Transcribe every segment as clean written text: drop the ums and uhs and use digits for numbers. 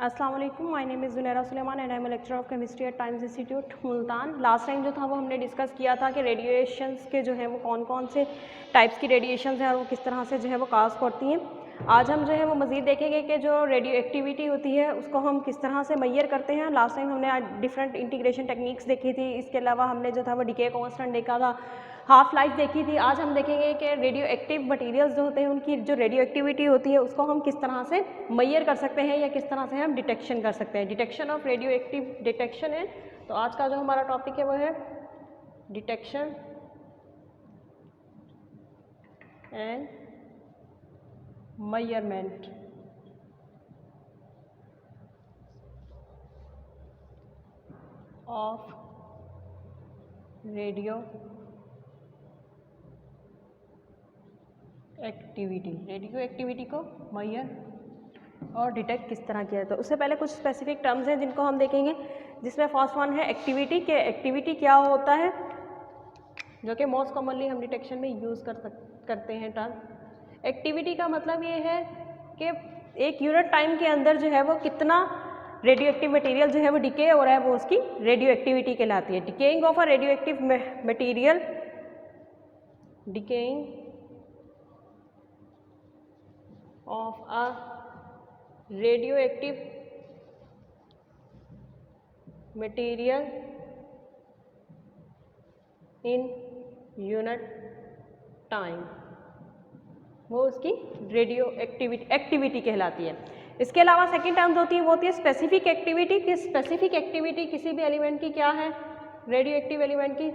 अस्सलाम वालेकुम, my name is Zunaira Suleman and I am lecturer of chemistry at Times Institute Multan. Last time जो था वो हमने डिस्कस किया था कि रेडिएशंस के जो है वो कौन कौन से टाइप्स की रेडिएशंस हैं और वो किस तरह से जो है वो काज करती हैं। आज हम जो है वो मज़ीद देखेंगे कि जो रेडियो एक्टिविटी होती है उसको हम किस तरह से मैयर करते हैं। लास्ट टाइम हमने डिफरेंट इंटीग्रेशन टेक्निक्स देखी थी, इसके अलावा हमने जो था वो डीके कांस्टेंट देखा था, हाफ लाइफ देखी थी। आज हम देखेंगे कि रेडियो एक्टिव मटीरियल्स जो होते हैं उनकी जो रेडियो एक्टिविटी होती है उसको हम किस तरह से मैयर कर सकते हैं या किस तरह से हम डिटेक्शन कर सकते हैं। Detection of radio active detection है। तो आज का जो हमारा टॉपिक है वो है detection and measurement of radio activity को मेजर और डिटेक्ट किस तरह किया जाता है। उससे पहले कुछ स्पेसिफिक टर्म्स हैं जिनको हम देखेंगे, जिसमें फर्स्ट वन है एक्टिविटी। के एक्टिविटी क्या होता है, जो कि मोस्ट कॉमनली हम डिटेक्शन में यूज़ करते हैं टर्म। एक्टिविटी का मतलब ये है कि एक यूनिट टाइम के अंदर जो है वो कितना रेडियो एक्टिव मटीरियल जो है वो डिके हो रहा है, वो उसकी रेडियो एक्टिविटी कहलाती है। Decaying of a radio active material, decaying of a radioactive material in unit time, वो उसकी रेडियो एक्टिविटी कहलाती है। इसके अलावा सेकेंड टर्म्स होती है वो होती है स्पेसिफिक एक्टिविटी। कि स्पेसिफिक एक्टिविटी किसी भी एलिमेंट की क्या है, रेडियो एक्टिव एलिमेंट की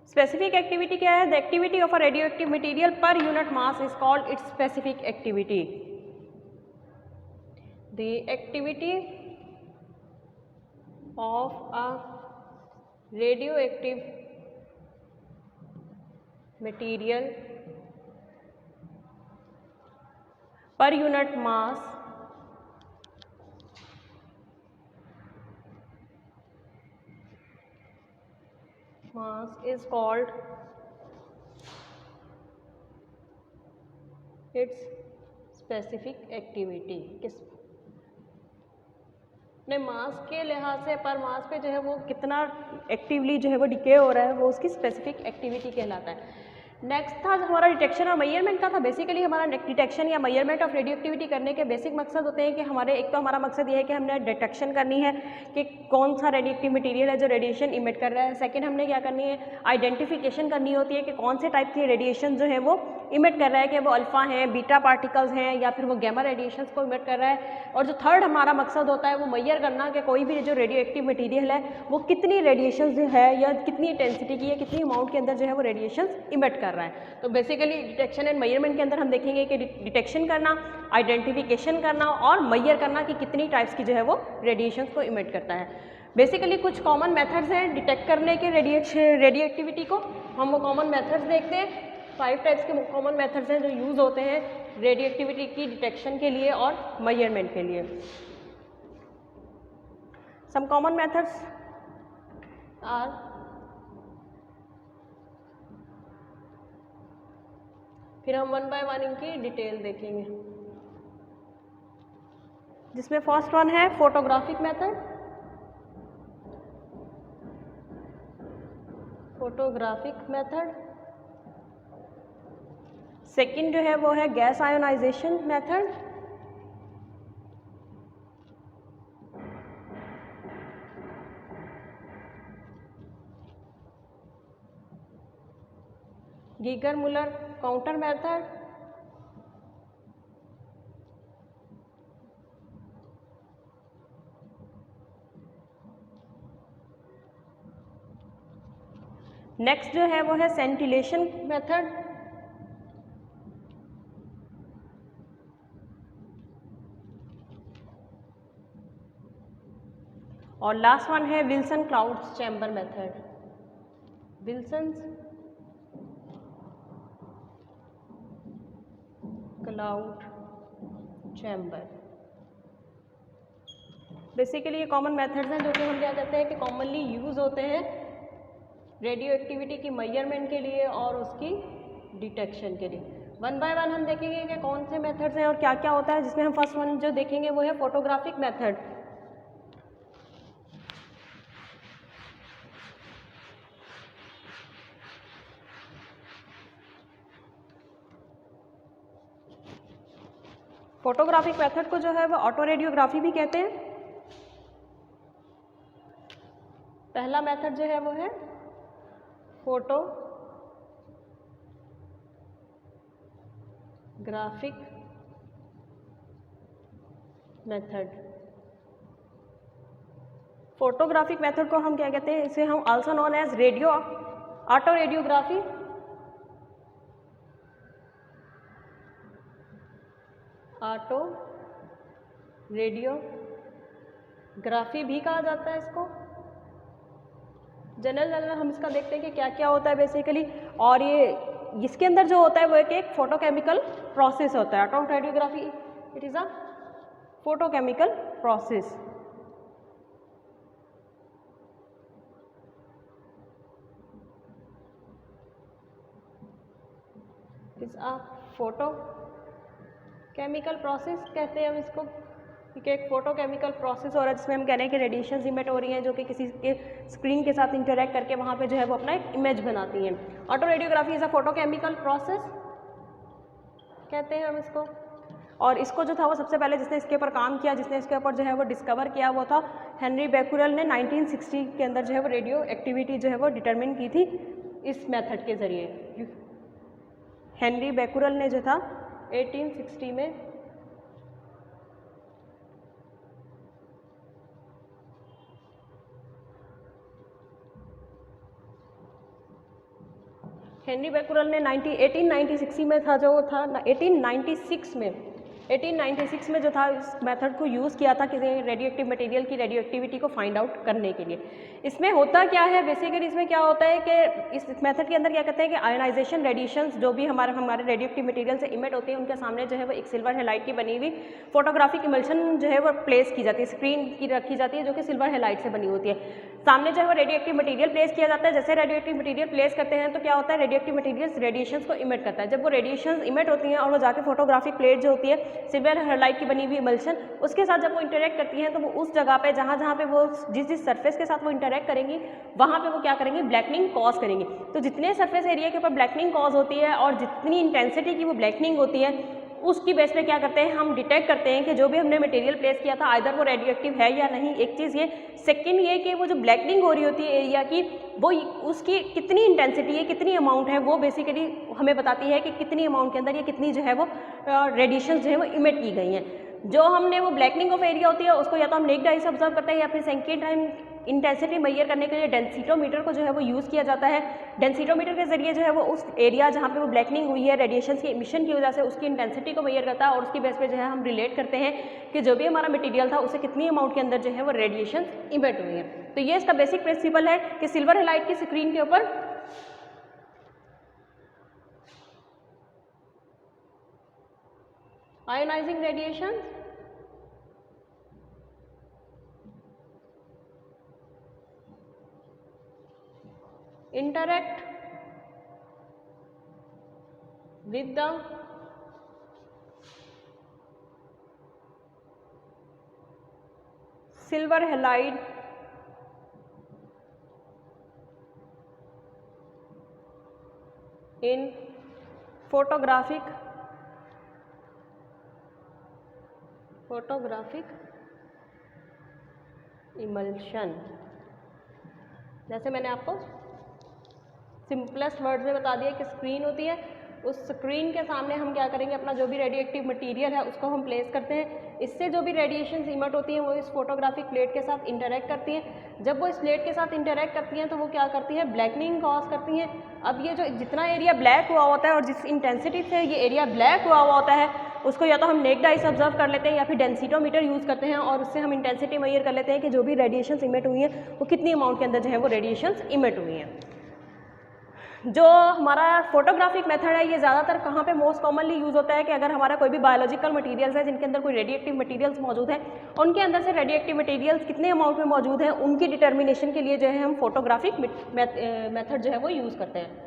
स्पेसिफिक एक्टिविटी क्या है। The activity of a radio active material per unit mass is called its specific activity. The activity of a radio active material per unit mass is called its specific activity। अपने मास के लिहाज से पर मास पे जो है वो कितना एक्टिवली जो है वो डिके हो रहा है, वो उसकी स्पेसिफिक एक्टिविटी कहलाता है। नेक्स्ट था जो हमारा डिटेक्शन और मेजरमेंट का था। बेसिकली हमारा डिटेक्शन या मेजरमेंट ऑफ रेडियो एक्टिविटी करने के बेसिक मकसद होते हैं कि हमारे एक तो हमारा मकसद ये है कि हमने डिटेक्शन करनी है कि कौन सा रेडियो एक्टिव मटीरियल है जो रेडिएशन इमिट कर रहा है। सेकंड हमने क्या करनी है, आइडेंटिफिकेशन करनी होती है कि कौन से टाइप के रेडिएशन जो है वो इमिट कर रहा है, कि वो अल्फा हैं, बीटा पार्टिकल्स हैं या फिर वो गैमा रेडिएशंस को इमिट कर रहा है। और जो थर्ड हमारा मकसद होता है वो मैयर करना कि कोई भी जो रेडियो एक्टिव मटीरियल है वो कितनी रेडिएशन जो है या कितनी इंटेंसिटी की है, कितनी अमाउंट के अंदर जो है वो रेडिएशन इमिट कर रहा है। तो बेसिकली डिटेक्शन एंड मेजरमेंट के अंदर हम देखेंगे कि डिटेक्शन करना, आइडेंटिफिकेशन करना और मैयर करना कि कितनी टाइप्स की जो है वो रेडिएशन को इमिट करता है। बेसिकली कुछ कॉमन मेथड्स हैं डिटेक्ट करने के रेडियो एक्टिविटी को। हम वो कॉमन मेथड्स देखते हैं। 5 टाइप्स के कॉमन मेथड्स हैं जो यूज़ होते हैं रेडियो एक्टिविटी की डिटेक्शन के लिए और मेजरमेंट के लिए। सम कॉमन मेथड्स आर फिर हम वन बाय वन इनकी डिटेल देखेंगे, जिसमें फर्स्ट वन है photographic method. Photographic method. Second जो है वो है gas ionisation method. Geiger Muller counter method. Next जो है वो है सेंटिलेशन मेथड। और लास्ट वन है Wilson clouds chamber method. Wilson cloud chamber. Basically ये कॉमन मेथड्स हैं जो कि हम क्या कहते हैं कि कॉमनली यूज़ होते हैं रेडियो एक्टिविटी की मेजरमेंट के लिए और उसकी डिटेक्शन के लिए। वन बाय वन हम देखेंगे कि कौन से मेथड्स हैं और क्या क्या होता है, जिसमें हम फर्स्ट वन जो देखेंगे वो है फोटोग्राफिक मेथड। फोटोग्राफिक मेथड को जो है वो ऑटो रेडियोग्राफी भी कहते हैं। पहला मेथड जो है वो है फोटोग्राफिक मेथड। फोटोग्राफिक मेथड को हम क्या कहते हैं, इसे हम also known as radio auto radiography, auto radiography भी कहा जाता है इसको। जनरल हम इसका देखते हैं कि क्या क्या होता है बेसिकली, और ये इसके अंदर जो होता है वो एक फोटोकेमिकल प्रोसेस होता है। Auto radiography it is a photochemical process. It's a photochemical process कहते हैं हम इसको, ठीक है। एक फोटोकेमिकल प्रोसेस हो रहा है जिसमें हम कह रहे हैं कि रेडिएशंस इमिट हो रही हैं जो कि किसी के स्क्रीन के साथ इंटरेक्ट करके वहाँ पे जो है वो अपना एक इमेज बनाती हैं। Auto radiography is a photochemical process कहते हैं हम इसको। और इसको जो था वो सबसे पहले जिसने इसके ऊपर काम किया, जिसने इसके ऊपर जो है वो डिस्कवर किया, वो था हेनरी बेक्यूरेल ने 1960 के अंदर जो है वो रेडियो एक्टिविटी जो है वो डिटरमिन की थी इस मेथड के ज़रिए। हेनरी बेक्यूरेल ने जो था 1860 में हेनरी बेक्यूरेल ने 1896 में था जो था 1896 में जो था इस मेथड को यूज़ किया था किसी रेडियो एक्टिव मटेरियल की रेडियो एक्टिविटी को फाइंड आउट करने के लिए। इसमें होता क्या है बेसिकली, इसमें क्या होता है कि इस मेथड के अंदर क्या कहते हैं कि आयोनाइजेशन रेडिएशंस जो भी हमारे रेडियो एक्टिव मटेरियल से इमिट होती है उनके सामने जो है वो एक सिल्वर हैलाइड की बनी हुई फोटोग्राफिक इमल्शन जो है वो प्लेस की जाती है, स्क्रीन की रखी जाती है जो कि सिल्वर हैलाइड से बनी होती है। सामने जो है वो रेडियो एक्टिव मटेरियल प्लेस किया जाता है। जैसे रेडियो एक्टिव मटेरियल प्लेस करते हैं तो क्या होता है, रेडियो एक्टिव मटेरियल्स रेडिएशंस को इमिट करता है। जब वो रेडिएशंस इमिट होती हैं और वो जाके फोटोग्राफिक प्लेट जो होती है सिल्वर हैलाइड की बनी हुई इमल्शन, उसके साथ जब वो इंटरेक्ट करती हैं तो वो उस जगह पे जहाँ पे वो जिस सरफेस के साथ वो इंटरेक्ट करेंगी वहाँ पे वो क्या करेंगी, ब्लैकनिंग कॉज करेंगी। तो जितने सरफेस एरिया के ऊपर ब्लैकनिंग कॉज होती है और जितनी इंटेंसिटी की वो ब्लैकनिंग होती है उसकी बेस पे क्या करते हैं, हम डिटेक्ट करते हैं कि जो भी हमने मटेरियल प्लेस किया था आइदर वो रेडियो एक्टिव है या नहीं। एक चीज़ ये, सेकंड ये कि वो जो ब्लैकनिंग हो रही होती है एरिया की वो उसकी कितनी इंटेंसिटी है, कितनी अमाउंट है, वो बेसिकली हमें बताती है कि कितनी अमाउंट के अंदर ये कितनी जो है वो रेडिएशन जो है वो इमिट की गई हैं। जो हमने वो ब्लैकनिंग ऑफ एरिया होती है उसको या तो हम नेक्ड आई से ऑब्जर्व करते हैं या फिर सेकंड टाइम इंटेंसिटी मेजर करने के लिए डेंसिटोमीटर को जो है वो यूज़ किया जाता है। डेंसिटोमीटर के जरिए जो है वो उस एरिया जहाँ पे वो ब्लैकनिंग हुई है रेडिएशन की इमिशन की वजह से उसकी इंटेंसिटी को मेजर करता है और उसकी बेस पे जो है हम रिलेट करते हैं कि जो भी हमारा मटेरियल था उसे कितनी अमाउंट के अंदर जो है वो रेडिएशन इमिट हुई है। तो ये इसका बेसिक प्रिंसिपल है कि सिल्वर हैलाइड की स्क्रीन के ऊपर ionising radiation interact with the silver halide in photographic emulsion। जैसे मैंने आपको सिंपलेस्ट वर्ड में बता दिया कि स्क्रीन होती है, उस स्क्रीन के सामने हम क्या करेंगे, अपना जो भी रेडियो एक्टिव मटीरियल है उसको हम प्लेस करते हैं। इससे जो भी रेडिएशन इमिट होती हैं वो इस फोटोग्राफिक प्लेट के साथ इंटरेक्ट करती हैं। जब वो इस प्लेट के साथ इंटरेक्ट करती हैं तो वो क्या करती है, ब्लैकनिंग कॉज करती हैं। अब ये जो जितना एरिया ब्लैक हुआ होता है और जिस इंटेंसिटी से ये एरिया ब्लैक हुआ होता है उसको या तो हम नेक्ड आई से ऑब्जर्व कर लेते हैं या फिर डेंसिटोमीटर यूज़ करते हैं और उससे हम इंटेंसिटी मेजर कर लेते हैं कि जो भी रेडिएशन इमिट हुई हैं वो कितनी अमाउंट के अंदर जो है वो रेडिएशन इमिट हुई हैं। जो हमारा फोटोग्राफिक मेथड है ये ज़्यादातर कहाँ पे मोस्ट कॉमनली यूज़ होता है कि अगर हमारा कोई भी बायोलॉजिकल मटेरियल्स है जिनके अंदर कोई रेडिएक्टिव मटेरियल्स मौजूद है उनके अंदर से रेडिएक्टिव मटेरियल्स कितने अमाउंट में मौजूद हैं उनकी डिटर्मिनेशन के लिए जो है हम फोटोग्राफिक मेथड जो है वो यूज़ करते हैं।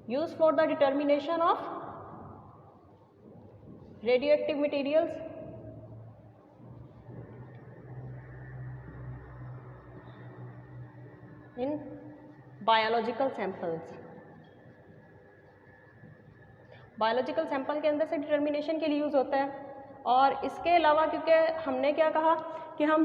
Use for the determination of radioactive materials in biological samples. Biological sample के अंदर से डिटर्मिनेशन के लिए यूज़ होता है। और इसके अलावा क्योंकि हमने क्या कहा कि हम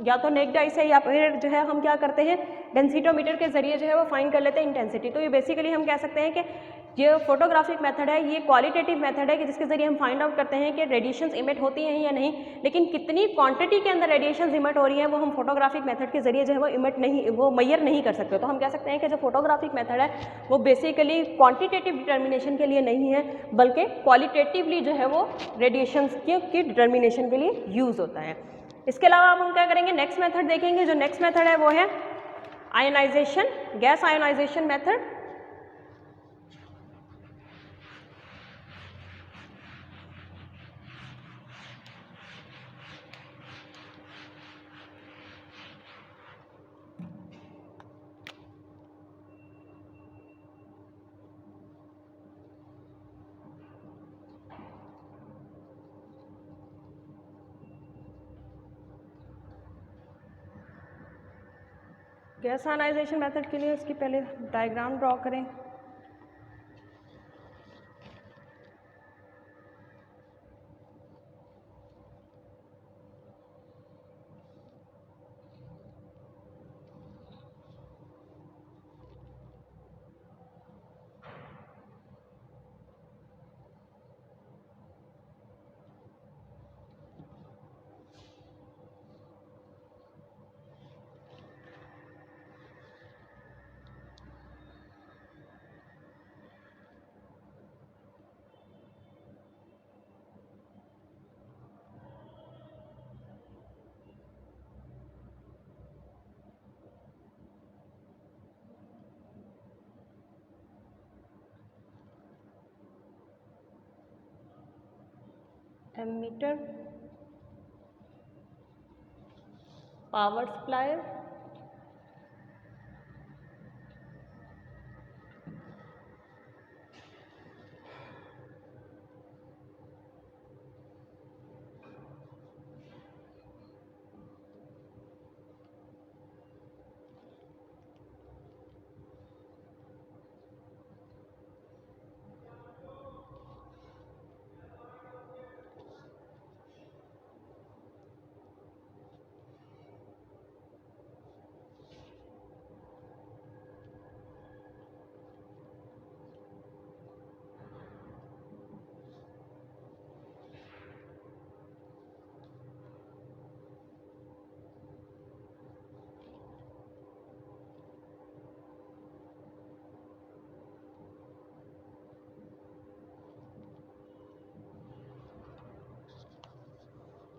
या तो नेक्ड आई से या फिर जो है हम क्या करते हैं डेंसिटोमीटर के जरिए जो है वो फाइंड कर लेते हैं इंटेंसिटी। तो ये बेसिकली हम कह सकते हैं कि ये फोटोग्राफिक मेथड है, ये क्वालिटेटिव मेथड है कि जिसके जरिए हम फाइंड आउट करते हैं कि रेडिएशंस इमिट होती हैं या नहीं, लेकिन कितनी क्वांटिटी के अंदर रेडिएशंस इमिट हो रही हैं वो हम फोटोग्राफिक मेथड के जरिए जो है वो इमिट नहीं, वो मेजर नहीं कर सकते। तो हम कह सकते हैं कि जो फोटोग्राफिक मेथड है वो बेसिकली क्वांटिटेटिव डिटर्मिनेशन के लिए नहीं है, बल्कि क्वालिटेटिवली जो है वो रेडिएशंस की डिटर्मिनेशन के लिए यूज़ होता है। इसके अलावा अब हम क्या करेंगे, नेक्स्ट मेथड देखेंगे। जो नेक्स्ट मेथड है वो है ionisation, gas ionisation method. Gas ionisation method के लिए इसकी पहले डायग्राम ड्रॉ करें। एमीटर, पावर सप्लायर,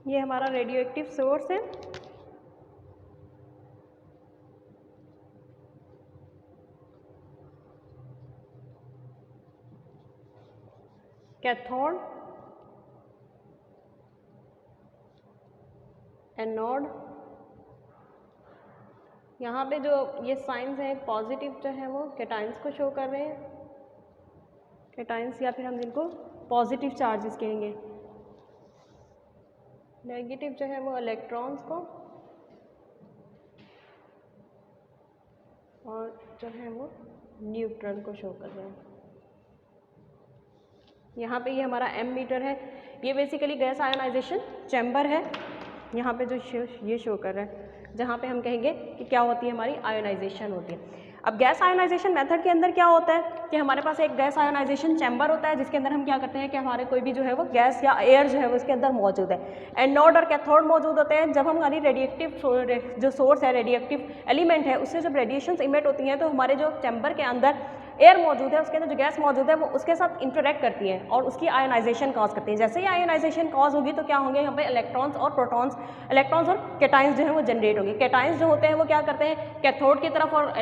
ये हमारा रेडियो एक्टिव सोर्स है। कैथोड, एनोड, यहाँ पे जो ये साइंस हैं पॉजिटिव जो है वो कैटाइंस को शो कर रहे हैं, कैटाइंस या फिर हम जिनको पॉजिटिव चार्जेस कहेंगे। नेगेटिव जो है वो इलेक्ट्रॉन्स को, और जो है वो न्यूट्रन को शो कर रहे हैं। यहाँ पे ये हमारा एम मीटर है, ये बेसिकली गैस आयोनाइजेशन चैम्बर है। यहाँ पे जो ये शो कर रहा है, जहाँ पे हम कहेंगे कि क्या होती है, हमारी आयोनाइजेशन होती है। अब गैस आयोनाइजेशन मेथड के अंदर क्या होता है कि हमारे पास एक गैस आयोनाइजेशन चैम्बर होता है, जिसके अंदर हम क्या करते हैं कि हमारे कोई भी जो है वो गैस या एयर जो है वो इसके अंदर मौजूद है। एनोड और कैथोड मौजूद होते हैं। जब हमारी रेडिएक्टिव जो सोर्स है, रेडिएक्टिव एलिमेंट है, उससे जब रेडिएशंस इमिट होती हैं तो हमारे जो चैम्बर के अंदर एयर मौजूद है, उसके अंदर जो गैस मौजूद है वो उसके साथ इंटरेक्ट करती है और उसकी आयोनाइजेशन कॉज करती है। जैसे ही आयोनाइजेशन कॉज होगी तो क्या होंगे, यहाँ पे इलेक्ट्रॉन्स और प्रोटॉन्स, इलेक्ट्रॉन्स और कैटाइंस जो है वो जनरेट होंगे। कैटाइंस जो होते हैं वो क्या करते हैं, कैथोड की तरफ, और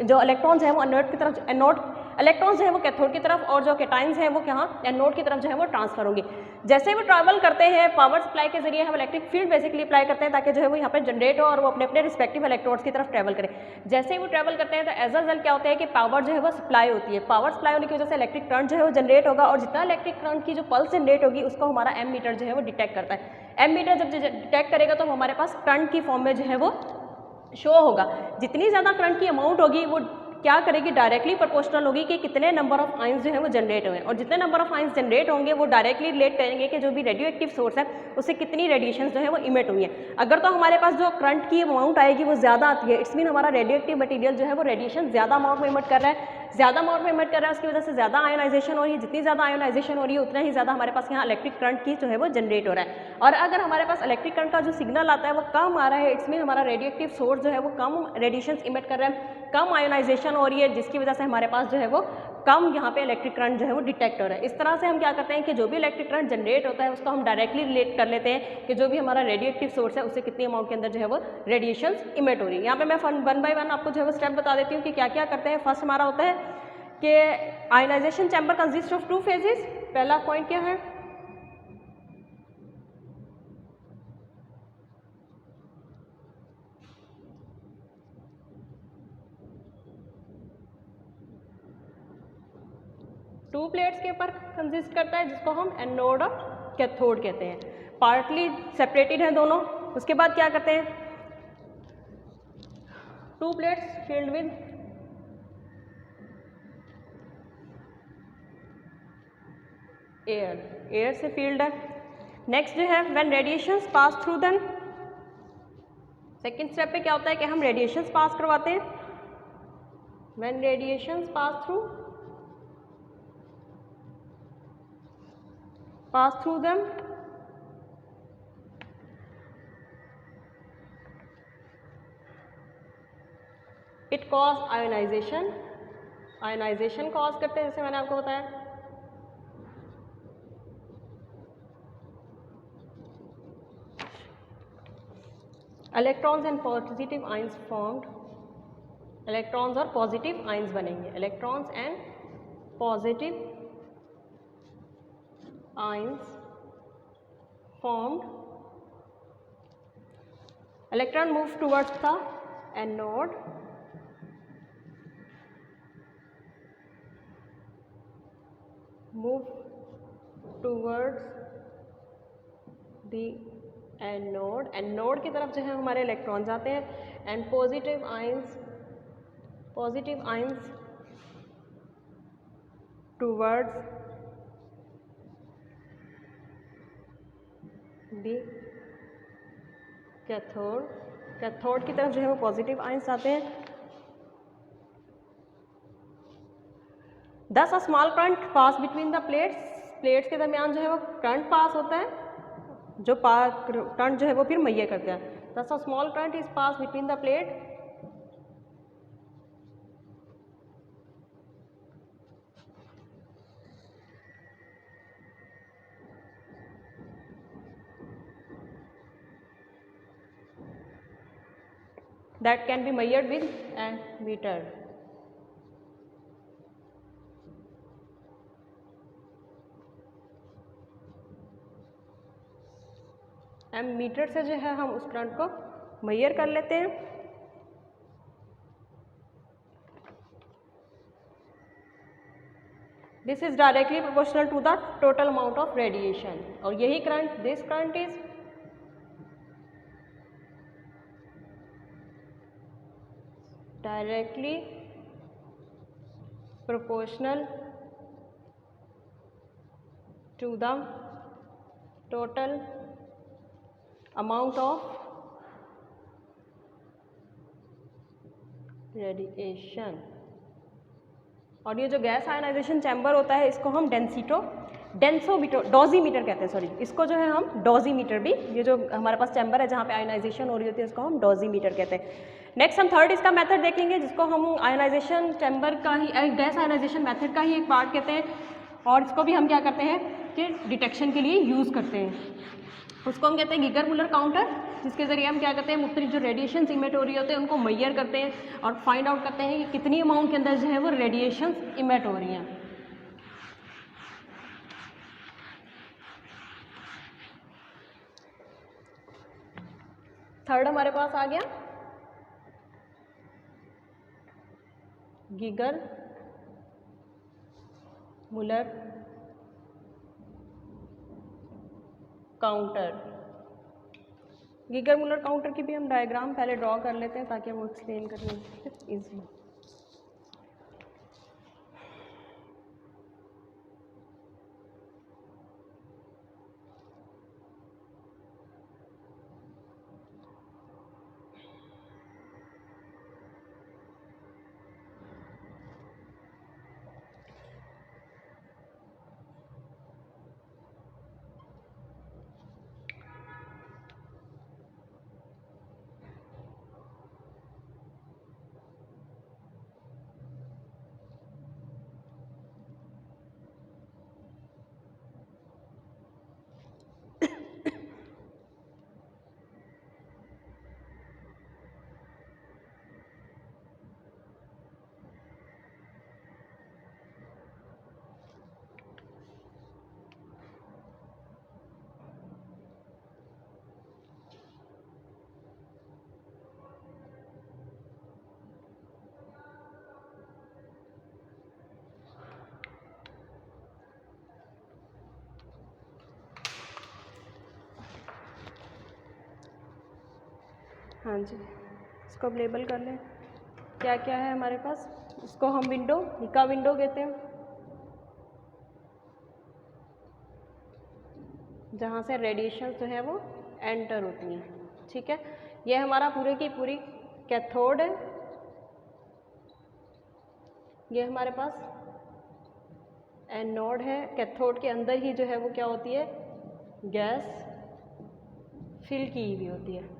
जो इलेक्ट्रॉन्स हैं वो एनोड की तरफ, इलेक्ट्रॉन्स जो है वो कैथोड की तरफ और जो कैटाइंस हैं वो कहाँ एनोड की तरफ जो है वो ट्रांसफर होंगे। जैसे वो ट्रैवल करते हैं पावर सप्लाई के जरिए हम इलेक्ट्रिक फील्ड बेसिकली अप्लाई करते हैं ताकि जो है वो यहाँ पे जनरेट हो और वो अपने अपने रिस्पेक्टिव इलेक्ट्रोड्स की तरफ ट्रैवल करें। जैसे ही वो ट्रैवल करते हैं तो एज अ रिजल्ट क्या होता है कि पावर जो है वो सप्लाई होती है। पावर सप्लाई होने की वजह से इलेक्ट्रिक करंट जो है वो जनरेट होगा और जितना इलेक्ट्रिक करंट की जो पल्स जनरेट होगी उसको हमारा एम मीटर जो है वो डिटेक्ट करता है। एम मीटर जब डिटेक्ट करेगा तो हमारे पास करंट की फॉर्म में जो है वो शो होगा। जितनी ज़्यादा करंट की अमाउंट होगी वो क्या करेगी डायरेक्टली प्रोपोर्शनल होगी कि कितने नंबर ऑफ आयंस जो है वो जनरेट हुए और जितने नंबर ऑफ आयंस जनरेट होंगे वो डायरेक्टली रिलेट करेंगे कि जो भी रेडियो एक्टिव सोर्स है उससे कितनी रेडिएशन जो है वो इमिट हुई है। अगर तो हमारे पास जो करंट की अमाउंट आएगी वो ज़्यादा आती है, इट्स मीन हमारा रेडियो एक्टिव मटीरियल जो है वो रेडिएशन ज़्यादा अमाउंट में इमिट कर रहा है, ज़्यादा अमाउंट में इमिट कर रहा है, उसकी वजह से ज़्यादा आयोनाइजेशन हो रही है। जितनी ज़्यादा आयोनाइजेशन हो रही है उतना ही ज़्यादा हमारे पास यहाँ इलेक्ट्रिक करंट की जो है वो जनरेट हो रहा है। और अगर हमारे पास इलेक्ट्रिक करंट का जो सिग्नल आता है वो कम आ रहा है, इट्स मीन हमारा रेडियो एक्टिव सोर्स जो है वो कम रेडिएशन इमिट कर रहा है, कम आयोनाइजेशन हो रही है, जिसकी वजह से हमारे पास जो है वो कम यहाँ पे इलेक्ट्रिक करंट जो है वो डिटेक्ट हो रहा है। इस तरह से हम क्या करते हैं कि जो भी इलेक्ट्रिक करंट जनरेट होता है उसको हम डायरेक्टली रिलेट कर लेते हैं कि जो भी हमारा रेडियो एक्टिव सोर्स है उससे कितनी अमाउंट के अंदर जो है वो रेडिएशन इमिट हो रही है। यहाँ पे मैं वन बाय वन आपको जो है वो स्टेप बता देती हूँ कि क्या क्या करते हैं। फर्स्ट हमारा होता है कि ionisation chamber consist of 2 phases. पहला पॉइंट क्या है, टू प्लेट्स के ऊपर कंसिस्ट करता है जिसको हम एनोड और कैथोड कहते हैं, पार्टली सेपरेटेड हैं दोनों। उसके बाद क्या करते हैं, two plates filled with air, air से फील्ड है। नेक्स्ट जो है when radiations pass through then, second step पे क्या होता है कि हम रेडिएशंस पास करवाते हैं। When radiations pass through them it cause ionisation, ionisation cause करते हैं जैसे मैंने आपको बताया। Electrons and positive ions formed, electrons और पॉजिटिव आयंस बनेंगे, electrons and positive ions formed, electron move towards the anode, move towards the anode, anode की तरफ जो है हमारे इलेक्ट्रॉन जाते हैं and positive ions towards the cathode, cathode की तरफ जो है वो पॉजिटिव आयंस आते हैं। दस a small current pass between the plates के दरमियान जो है वो करंट पास होता है, जो करंट जो है वो फिर मैयर करता है। Thus a small current is pass between the plate that can be measured with a meter. Meter से जो है हम उस करंट को मेजर कर लेते हैं। This is directly proportional to the total amount of radiation, और यही current, this current is directly proportional to the total amount of radiation। और ये जो गैस आयनाइजेशन चैम्बर होता है इसको हम डोजीमीटर कहते हैं, सॉरी, इसको जो है हम डोजीमीटर भी, ये जो हमारे पास चैम्बर है जहाँ पे आयनाइजेशन हो रही होती है इसको हम डोजीमीटर कहते हैं। नेक्स्ट हम थर्ड इसका मेथड देखेंगे जिसको हम आयनाइजेशन चैम्बर का ही, गैस आयनाइजेशन मेथड का ही एक पार्ट कहते हैं, और इसको भी हम क्या करते हैं कि डिटेक्शन के लिए यूज़ करते हैं। उसको हम कहते हैं गीगर मुलर काउंटर, जिसके ज़रिए हम क्या करते हैं, मुख्तलिफ जो रेडिएशन इमिट हो रही होते हैं उनको मैयर करते हैं और फाइंड आउट करते हैं कि कितनी अमाउंट के अंदर जो है वो रेडिएशन इमिट हो रही हैं। थर्ड हमारे पास आ गया Geiger Muller counter. Geiger Muller counter की भी हम डायग्राम पहले ड्रॉ कर लेते हैं ताकि वो एक्सप्लेन करने में ईजी। हाँ जी, इसको अब लेबल कर लें। क्या क्या है हमारे पास, इसको हम विंडो, निका विंडो कहते हैं, जहाँ से रेडिएशन जो है वो एंटर होती हैं। ठीक है, ये हमारा पूरे की पूरी कैथोड है। ये हमारे पास एनोड है। कैथोड के अंदर ही जो है वो क्या होती है, गैस फिल की हुई होती है।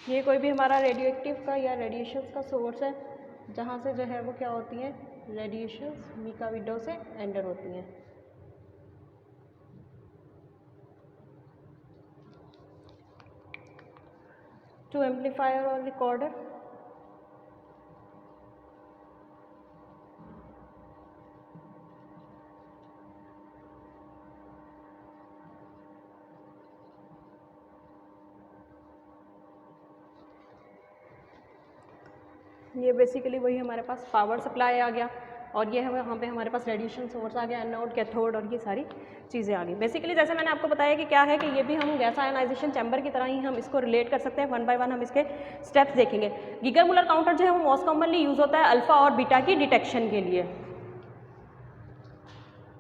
ये कोई भी हमारा रेडियो एक्टिव का या रेडिएशंस का सोर्स है, जहाँ से जो है वो क्या होती है, रेडिएशंस मिका विंडो से एंटर होती हैं। टू एम्पलीफायर और रिकॉर्डर, ये बेसिकली वही हमारे पास पावर सप्लाई आ गया और ये हमें यहाँ पे हमारे पास रेडिएशन सोर्स आ गया, एनोड, कैथोड और ये सारी चीज़ें आ गई। बेसिकली जैसे मैंने आपको बताया कि क्या है कि ये भी हम गैस आयनाइजेशन चैम्बर की तरह ही हम इसको रिलेट कर सकते हैं। वन बाय वन हम इसके स्टेप्स देखेंगे। गीगर मुलर काउंटर जो है वो मोस्ट कॉमनली यूज़ होता है अल्फा और बीटा की डिटेक्शन के लिए।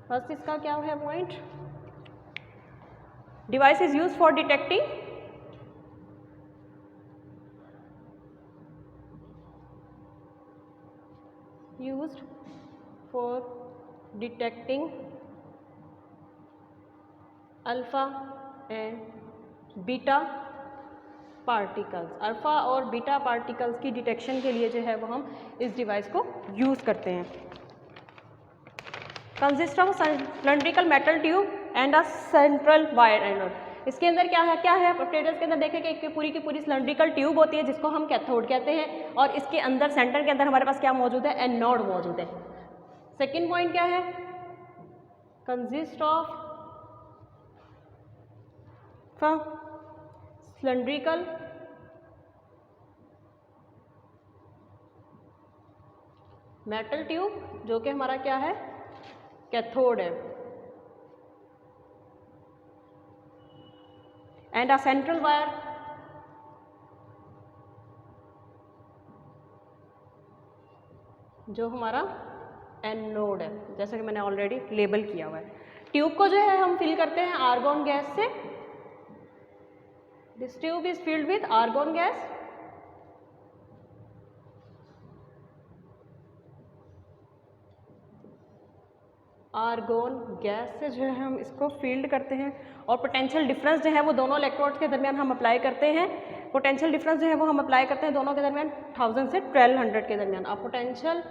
फर्स्ट इसका क्या है point, device is use for detecting used for detecting alpha and beta particles। Alpha और बीटा पार्टिकल्स की डिटेक्शन के लिए जो है वो हम इस डिवाइस को यूज़ करते हैं। Consist of cylindrical metal tube and a central wire anode. इसके अंदर क्या है पोटैटोस के अंदर देखें कि पूरी की पूरी सिलेंड्रिकल ट्यूब होती है जिसको हम कैथोड कहते हैं और इसके अंदर सेंटर के अंदर हमारे पास क्या मौजूद है, एनोड मौजूद है। सेकंड पॉइंट क्या है, consist of cylindrical metal tube जो कि हमारा क्या है, कैथोड है, एंड अ सेंट्रल वायर जो हमारा एनोड है, जैसे कि मैंने ऑलरेडी लेबल किया हुआ है। ट्यूब को जो है हम फिल करते हैं आर्गॉन गैस से। This tube is filled with argon gas. Argon gas से जो है हम इसको फील्ड करते हैं और पोटेंशियल डिफरेंस जो है वो दोनों इलेक्ट्रोड्स के दरमियान हम अप्लाई करते हैं। पोटेंशियल डिफरेंस जो है वो हम अप्लाई करते हैं दोनों के दरमियान 1000 से 1200 के दरमियान। अब पोटेंशियल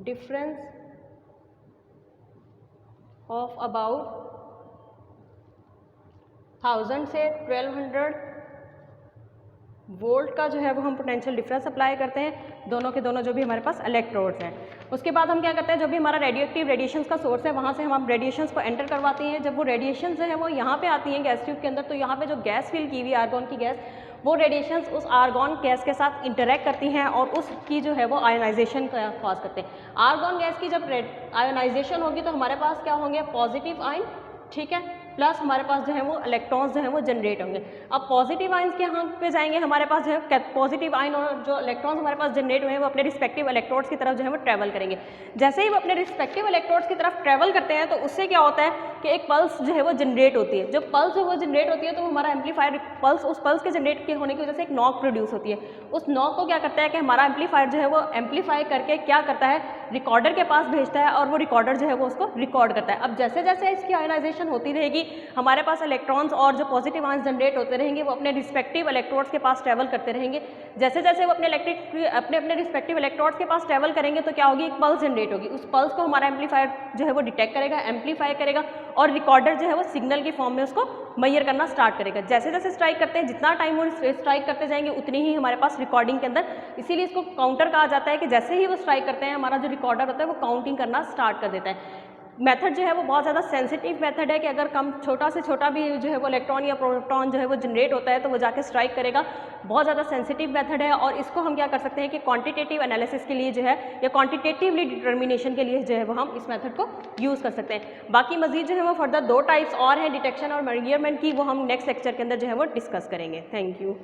डिफरेंस ऑफ अबाउट 1000 से 1200 वोल्ट का जो है वो हम पोटेंशियल डिफरेंस अप्लाई करते हैं दोनों के दोनों जो भी हमारे पास इलेक्ट्रोड्स हैं। उसके बाद हम क्या करते हैं, जो भी हमारा रेडियो एक्टिव रेडिएशंस का सोर्स है वहाँ से हम रेडिएशंस को एंटर करवाते हैं। जब वो रेडिएशन जो है वो यहाँ पे आती हैं गैस ट्यूब के अंदर, तो यहाँ पे जो गैस फिल की हुई आर्गॉन की गैस, वो रेडिएशंस उस आर्गॉन गैस के साथ इंटरेक्ट करती हैं और उसकी जो है वो आयोनाइजेशन का कॉज करते हैं। आर्गॉन गैस की जब आयोनाइजेशन होगी तो हमारे पास क्या होंगे, पॉजिटिव आयन, ठीक है, प्लस हमारे पास जो है वो इलेक्ट्रॉन्स जो है वो जनरेट होंगे। अब पॉजिटिव आयंस के यहाँ पे जाएंगे, हमारे पास जो है पॉजिटिव आयन और जो इलेक्ट्रॉन्स हमारे पास जनरेट हुए हैं वो अपने रिस्पेक्टिव इलेक्ट्रोड्स की तरफ जो है वो ट्रैवल करेंगे। जैसे ही वो अपने रिस्पेक्टिव इलेक्ट्रोड्स की तरफ ट्रैवल करते हैं तो उससे क्या होता है कि एक पल्स जो है वो जनरेट होती है। जब पल्स वो जनरेट होती है तो हमारा एम्पलीफायर पल्स, उस पल्स के जनरेट के होने की वजह से एक नॉक प्रोड्यूस होती है। उस नॉक को क्या करता है कि हमारा एम्पलीफायर जो है वो एम्पलीफाई करके क्या करता है, रिकॉर्डर के पास भेजता है और वो रिकॉर्डर जो है वो उसको रिकॉर्ड करता है। अब जैसे जैसे इसकी आयोनाइजेशन होती रहेगी हमारे पास इलेक्ट्रॉन्स और जो पॉजिटिव आयंस जनरेट होते रहेंगे वो अपने रिस्पेक्टिव इलेक्ट्रोड्स के पास ट्रैवल करते रहेंगे। जैसे जैसे वो अपने रिस्पेक्टिव इलेक्ट्रोड्स के पास ट्रैवल करेंगे तो क्या होगी, एक पल्स जनरेट होगी। उस पल्स को हमारा एम्पलीफायर जो है वो डिटेक्ट करेगा, एम्पलीफाई करेगा और रिकॉर्डर जो है वो सिग्नल की फॉर्म में उसको मेजर करना स्टार्ट करेगा। जैसे जैसे स्ट्राइक करते हैं, जितना टाइम वो स्ट्राइक करते जाएंगे उतनी ही हमारे पास रिकॉर्डिंग के अंदर, इसीलिए इसको काउंटर कहा जाता है कि जैसे ही वो स्ट्राइक करते हैं हमारा जो रिकॉर्डर होता है वो काउंटिंग करना स्टार्ट कर देता है। मेथड जो है वो बहुत ज़्यादा सेंसिटिव मेथड है कि अगर कम छोटा से छोटा भी जो है वो इलेक्ट्रॉन या प्रोटॉन जो है वो जनरेट होता है तो वो जाके स्ट्राइक करेगा। बहुत ज़्यादा सेंसिटिव मेथड है और इसको हम क्या कर सकते हैं कि क्वांटिटेटिव एनालिसिस के लिए जो है या क्वांटिटेटिवली डिटर्मिनेशन के लिए जो है वो हम इस मेथड को यूज़ कर सकते हैं। बाकी मजीद जो है वो फर्दर 2 टाइप्स और हैं डिटेक्शन और मेजरमेंट की, वो हम नेक्स्ट लेक्चर के अंदर जो है वो डिस्कस करेंगे। Thank you.